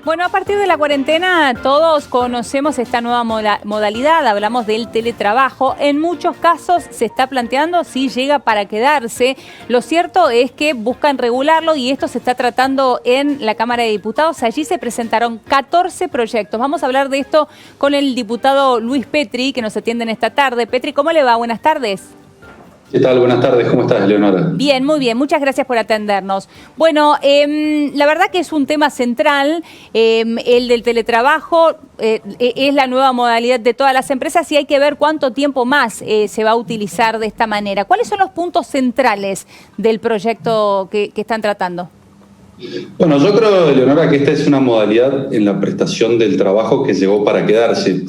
Bueno, a partir de la cuarentena todos conocemos esta nueva modalidad, hablamos del teletrabajo. En muchos casos se está planteando si llega para quedarse. Lo cierto es que buscan regularlo y esto se está tratando en la Cámara de Diputados. Allí se presentaron 14 proyectos. Vamos a hablar de esto con el diputado Luis Petri, que nos atiende en esta tarde. Petri, ¿cómo le va? Buenas tardes. ¿Qué tal? Buenas tardes. ¿Cómo estás, Leonora? Bien, muy bien. Muchas gracias por atendernos. Bueno, la verdad que es un tema central, el del teletrabajo. Es la nueva modalidad de todas las empresas y hay que ver cuánto tiempo más se va a utilizar de esta manera. ¿Cuáles son los puntos centrales del proyecto que están tratando? Bueno, yo creo, Leonora, que esta es una modalidad en la prestación del trabajo que llegó para quedarse.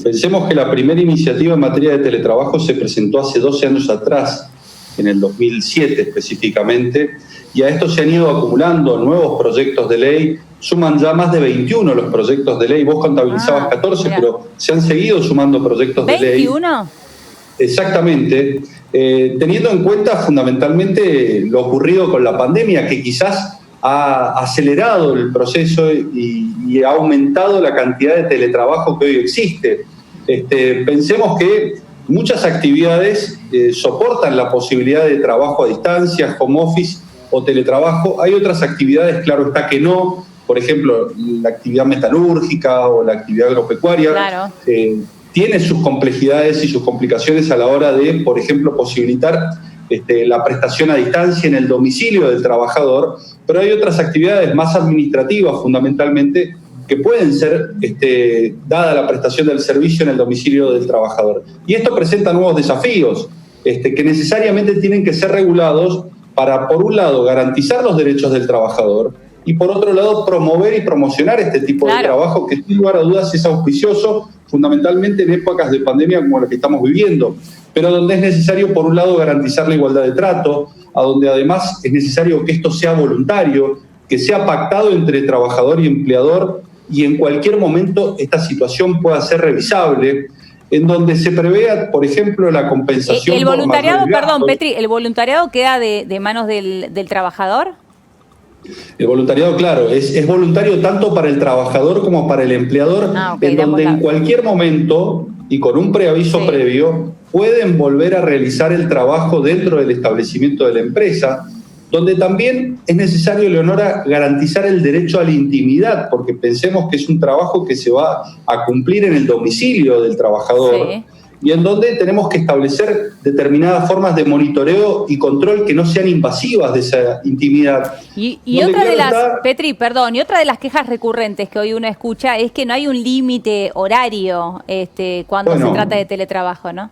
Pensemos que la primera iniciativa en materia de teletrabajo se presentó hace 12 años atrás, en el 2007 específicamente, y a esto se han ido acumulando nuevos proyectos de ley. Suman ya más de 21 los proyectos de ley. Vos contabilizabas 14, mira, pero se han seguido sumando proyectos de ley. ¿21? Exactamente, teniendo en cuenta fundamentalmente lo ocurrido con la pandemia, que quizás ha acelerado el proceso y ha aumentado la cantidad de teletrabajo que hoy existe. Pensemos que muchas actividades soportan la posibilidad de trabajo a distancia, home office o teletrabajo. Hay otras actividades, claro está, que no. Por ejemplo, la actividad metalúrgica o la actividad agropecuaria. Claro. Tiene sus complejidades y sus complicaciones a la hora de, por ejemplo, posibilitar la prestación a distancia en el domicilio del trabajador, pero hay otras actividades más administrativas fundamentalmente que pueden ser dada la prestación del servicio en el domicilio del trabajador. Y esto presenta nuevos desafíos que necesariamente tienen que ser regulados para, por un lado, garantizar los derechos del trabajador y, por otro lado, promover y promocionar este tipo de trabajo que, sin lugar a dudas, es auspicioso, fundamentalmente en épocas de pandemia como la que estamos viviendo, pero donde es necesario, por un lado, garantizar la igualdad de trato, a donde además es necesario que esto sea voluntario, que sea pactado entre trabajador y empleador, y en cualquier momento esta situación pueda ser revisable, en donde se prevea, por ejemplo, la compensación. El voluntariado, perdón, Petri, ¿el voluntariado queda de manos del trabajador? El voluntariado, claro, es voluntario tanto para el trabajador como para el empleador, en donde en cualquier momento y con un preaviso previo pueden volver a realizar el trabajo dentro del establecimiento de la empresa, donde también es necesario, Leonora, garantizar el derecho a la intimidad, porque pensemos que es un trabajo que se va a cumplir en el domicilio del trabajador. Sí. Y en donde tenemos que establecer determinadas formas de monitoreo y control que no sean invasivas de esa intimidad. Y otra de las, Petri, perdón, y otra de las quejas recurrentes que hoy uno escucha es que no hay un límite horario cuando se trata de teletrabajo, ¿no?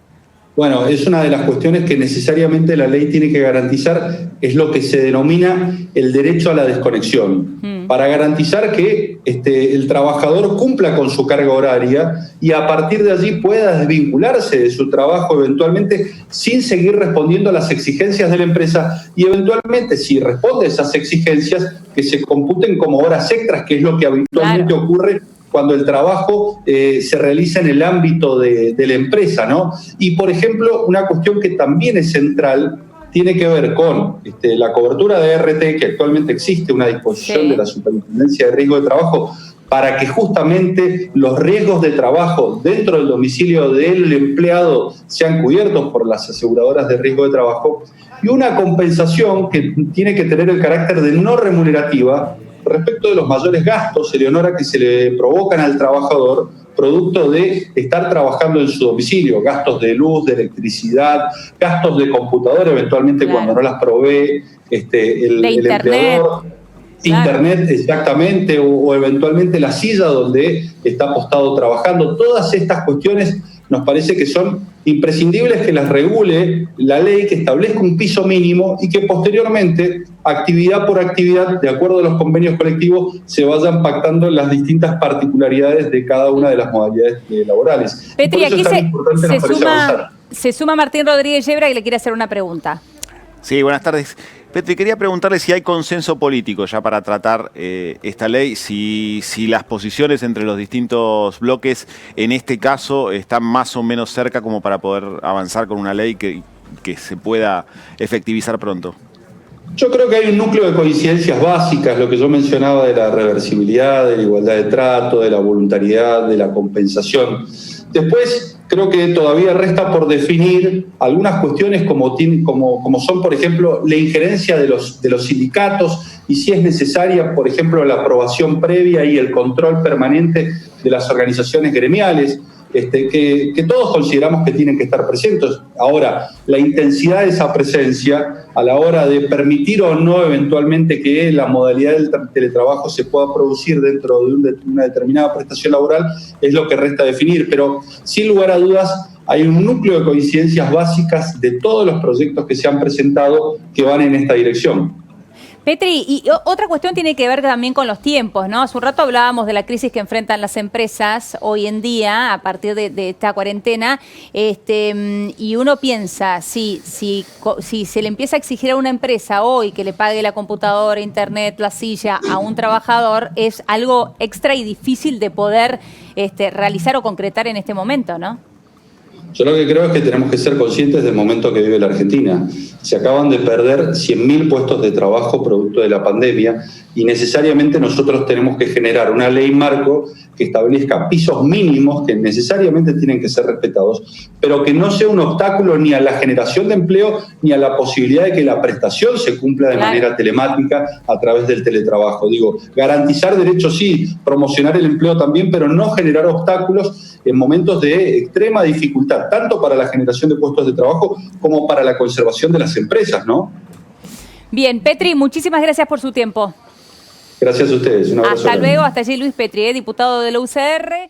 Bueno, es una de las cuestiones que necesariamente la ley tiene que garantizar, es lo que se denomina el derecho a la desconexión, para garantizar que el trabajador cumpla con su carga horaria y a partir de allí pueda desvincularse de su trabajo eventualmente sin seguir respondiendo a las exigencias de la empresa y eventualmente, si responde a esas exigencias, que se computen como horas extras, que es lo que habitualmente ocurre cuando el trabajo se realiza en el ámbito de la empresa, ¿no? Y, por ejemplo, una cuestión que también es central tiene que ver con la cobertura de ART, que actualmente existe una disposición de la Superintendencia de Riesgo de Trabajo para que justamente los riesgos de trabajo dentro del domicilio del empleado sean cubiertos por las aseguradoras de riesgo de trabajo, y una compensación que tiene que tener el carácter de no remunerativa respecto de los mayores gastos, Eleonora, que se le provocan al trabajador producto de estar trabajando en su domicilio, gastos de luz, de electricidad, gastos de computadora, eventualmente cuando no las provee el empleador. Internet, exactamente, o eventualmente la silla donde está apostado trabajando. Todas estas cuestiones nos parece que son imprescindibles que las regule la ley, que establezca un piso mínimo y que posteriormente, actividad por actividad, de acuerdo a los convenios colectivos, se vayan pactando las distintas particularidades de cada una de las modalidades laborales. Petri, aquí se suma Martín Rodríguez Yebra que le quiere hacer una pregunta. Sí, buenas tardes. Petri, quería preguntarle si hay consenso político ya para tratar esta ley, si las posiciones entre los distintos bloques en este caso están más o menos cerca como para poder avanzar con una ley que se pueda efectivizar pronto. Yo creo que hay un núcleo de coincidencias básicas, lo que yo mencionaba de la reversibilidad, de la igualdad de trato, de la voluntariedad, de la compensación. Después, creo que todavía resta por definir algunas cuestiones como son, por ejemplo, la injerencia de los sindicatos y si es necesaria, por ejemplo, la aprobación previa y el control permanente de las organizaciones gremiales. Que todos consideramos que tienen que estar presentes. Ahora, la intensidad de esa presencia a la hora de permitir o no eventualmente que la modalidad del teletrabajo se pueda producir dentro de una determinada prestación laboral es lo que resta definir, pero sin lugar a dudas hay un núcleo de coincidencias básicas de todos los proyectos que se han presentado que van en esta dirección. Petri, y otra cuestión tiene que ver también con los tiempos, ¿no? Hace un rato hablábamos de la crisis que enfrentan las empresas hoy en día a partir de esta cuarentena, y uno piensa, si se le empieza a exigir a una empresa hoy que le pague la computadora, internet, la silla a un trabajador, es algo extra y difícil de poder realizar o concretar en este momento, ¿no? Yo lo que creo es que tenemos que ser conscientes del momento que vive la Argentina. Se acaban de perder 100.000 puestos de trabajo producto de la pandemia y necesariamente nosotros tenemos que generar una ley marco que establezca pisos mínimos que necesariamente tienen que ser respetados, pero que no sea un obstáculo ni a la generación de empleo ni a la posibilidad de que la prestación se cumpla de manera telemática a través del teletrabajo. Digo, garantizar derechos sí, promocionar el empleo también, pero no generar obstáculos en momentos de extrema dificultad, tanto para la generación de puestos de trabajo como para la conservación de las empresas, ¿no? Bien, Petri, muchísimas gracias por su tiempo. Gracias a ustedes. Un abrazo. Hasta luego, hasta allí Luis Petri, diputado de la UCR.